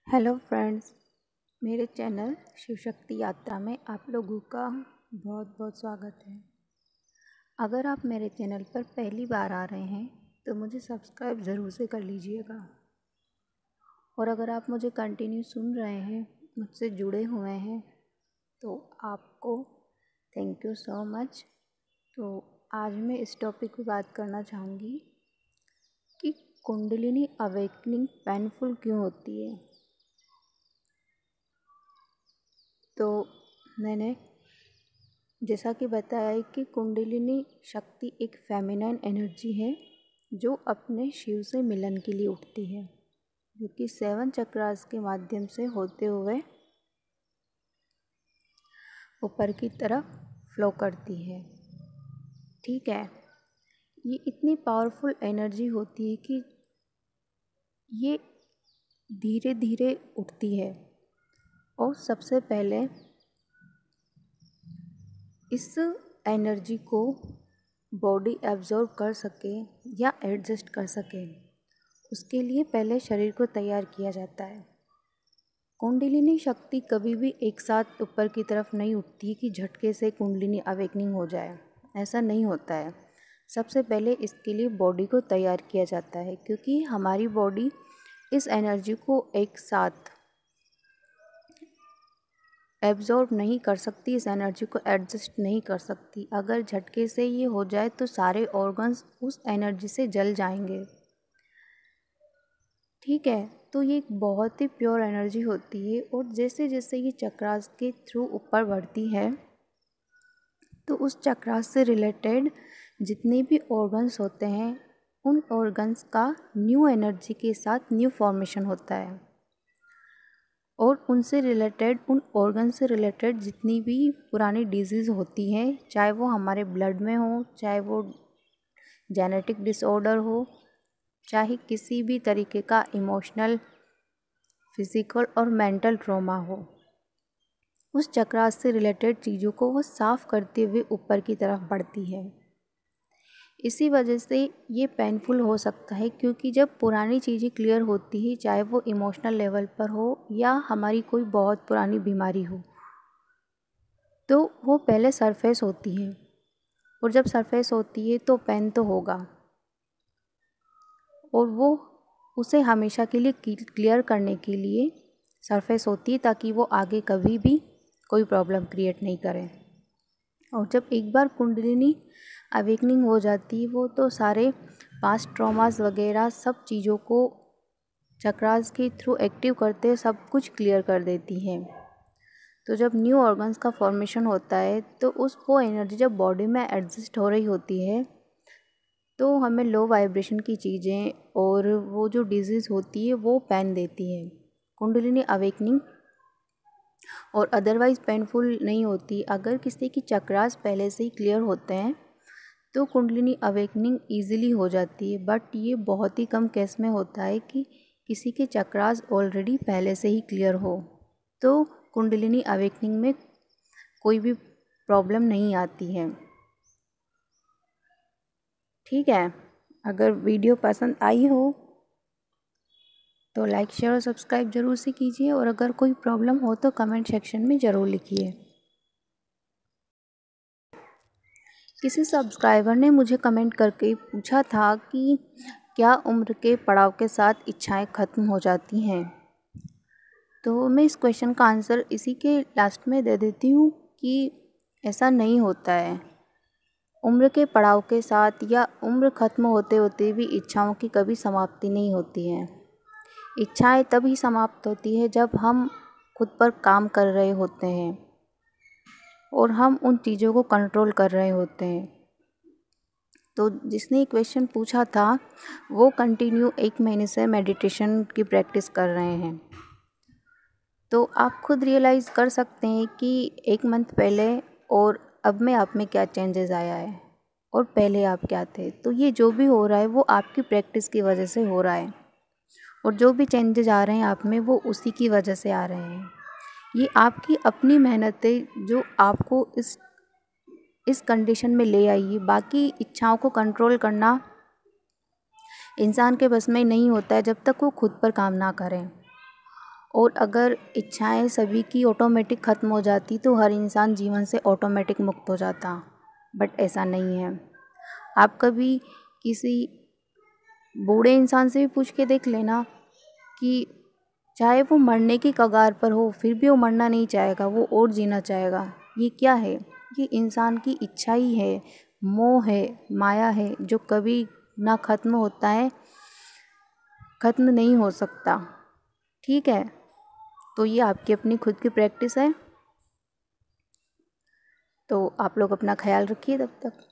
Hello friends, मेरे channel Shiv Shakti यात्रा में आप लोगों का बहुत बहुत स्वागत है। अगर आप मेरे चैनल पर पहली बार आ रहे हैं तो मुझे सब्सक्राइब ज़रूर से कर लीजिएगा। और अगर आप मुझे कंटिन्यू सुन रहे हैं, मुझसे जुड़े हुए हैं, तो आपको थैंक यू सो मच। तो आज मैं इस टॉपिक पर बात करना चाहूँगी कि कुंडलिनी अवेकनिंग पेनफुल क्यों होती है। तो मैंने जैसा कि बताया है कि कुंडलिनी शक्ति एक फेमिनाइन एनर्जी है जो अपने शिव से मिलन के लिए उठती है, जो कि 7 चक्रास के माध्यम से होते हुए ऊपर की तरफ फ्लो करती है। ठीक है, ये इतनी पावरफुल एनर्जी होती है कि ये धीरे धीरे उठती है और सबसे पहले इस एनर्जी को बॉडी एब्जॉर्ब कर सके या एडजस्ट कर सके, उसके लिए पहले शरीर को तैयार किया जाता है। कुंडलिनी शक्ति कभी भी एक साथ ऊपर की तरफ नहीं उठती कि झटके से कुंडलिनी अवेकनिंग हो जाए, ऐसा नहीं होता है। सबसे पहले इसके लिए बॉडी को तैयार किया जाता है, क्योंकि हमारी बॉडी इस एनर्जी को एक साथ एब्जॉर्ब नहीं कर सकती, इस एनर्जी को एडजस्ट नहीं कर सकती। अगर झटके से ये हो जाए तो सारे ऑर्गन्स उस एनर्जी से जल जाएंगे। ठीक है, तो ये एक बहुत ही प्योर एनर्जी होती है और जैसे जैसे ये चक्रास के थ्रू ऊपर बढ़ती है तो उस चक्रास से रिलेटेड जितने भी ऑर्गन्स होते हैं उन ऑर्गन्स का न्यू एनर्जी के साथ न्यू फॉर्मेशन होता है। और उनसे रिलेटेड, उन ऑर्गन से रिलेटेड जितनी भी पुरानी डिजीज़ होती हैं, चाहे वो हमारे ब्लड में हो, चाहे वो जेनेटिक डिसऑर्डर हो, चाहे किसी भी तरीके का इमोशनल, फिज़िकल और मेंटल ट्रॉमा हो, उस चक्रास से रिलेटेड चीज़ों को वो साफ़ करते हुए ऊपर की तरफ बढ़ती है। इसी वजह से ये पेनफुल हो सकता है, क्योंकि जब पुरानी चीज़ें क्लियर होती है, चाहे वो इमोशनल लेवल पर हो या हमारी कोई बहुत पुरानी बीमारी हो, तो वो पहले सरफेस होती है। और जब सरफेस होती है तो पेन तो होगा, और वो उसे हमेशा के लिए क्लियर करने के लिए सरफेस होती है, ताकि वो आगे कभी भी कोई प्रॉब्लम क्रिएट नहीं करे। और जब एक बार कुंडलिनी अवेकनिंग हो जाती है वो तो सारे पास्ट ट्रॉमास वगैरह सब चीज़ों को चक्रास के थ्रू एक्टिव करते सब कुछ क्लियर कर देती है। तो जब न्यू ऑर्गन्स का फॉर्मेशन होता है तो वो एनर्जी जब बॉडी में एडजस्ट हो रही होती है तो हमें लो वाइब्रेशन की चीज़ें और वो जो डिजीज़ होती है वो पेन देती है। कुंडलिनी अवेकनिंग और अदरवाइज़ पेनफुल नहीं होती। अगर किसी की चक्रास पहले से ही क्लियर होते हैं तो कुंडलिनी अवेकनिंग ईजिली हो जाती है। बट ये बहुत ही कम केस में होता है कि किसी के चक्रास ऑलरेडी पहले से ही क्लियर हो, तो कुंडलिनी अवेकनिंग में कोई भी प्रॉब्लम नहीं आती है। ठीक है, अगर वीडियो पसंद आई हो तो लाइक, शेयर और सब्सक्राइब ज़रूर से कीजिए, और अगर कोई प्रॉब्लम हो तो कमेंट सेक्शन में ज़रूर लिखिए। किसी सब्सक्राइबर ने मुझे कमेंट करके पूछा था कि क्या उम्र के पड़ाव के साथ इच्छाएं ख़त्म हो जाती हैं। तो मैं इस क्वेश्चन का आंसर इसी के लास्ट में दे देती हूँ कि ऐसा नहीं होता है। उम्र के पड़ाव के साथ या उम्र ख़त्म होते होते भी इच्छाओं की कभी समाप्ति नहीं होती है। इच्छाएं तभी समाप्त होती है जब हम खुद पर काम कर रहे होते हैं और हम उन चीज़ों को कंट्रोल कर रहे होते हैं। तो जिसने क्वेश्चन पूछा था वो कंटिन्यू 1 महीने से मेडिटेशन की प्रैक्टिस कर रहे हैं। तो आप खुद रियलाइज़ कर सकते हैं कि 1 मंथ पहले और अब में आप में क्या चेंजेस आया है और पहले आप क्या थे। तो ये जो भी हो रहा है वो आपकी प्रैक्टिस की वजह से हो रहा है, और जो भी चेंजेस आ रहे हैं आप में वो उसी की वजह से आ रहे हैं। ये आपकी अपनी मेहनत है जो आपको इस कंडीशन में ले आई है। बाकी इच्छाओं को कंट्रोल करना इंसान के बस में नहीं होता है जब तक वो खुद पर काम ना करें। और अगर इच्छाएं सभी की ऑटोमेटिक ख़त्म हो जाती तो हर इंसान जीवन से ऑटोमेटिक मुक्त हो जाता, बट ऐसा नहीं है। आप कभी किसी बूढ़े इंसान से भी पूछ के देख लेना कि चाहे वो मरने की कगार पर हो फिर भी वो मरना नहीं चाहेगा, वो और जीना चाहेगा। ये क्या है? ये इंसान की इच्छा ही है, मोह है, माया है, जो कभी ना ख़त्म होता है, ख़त्म नहीं हो सकता। ठीक है, तो ये आपकी अपनी खुद की प्रैक्टिस है। तो आप लोग अपना ख्याल रखिए तब तक।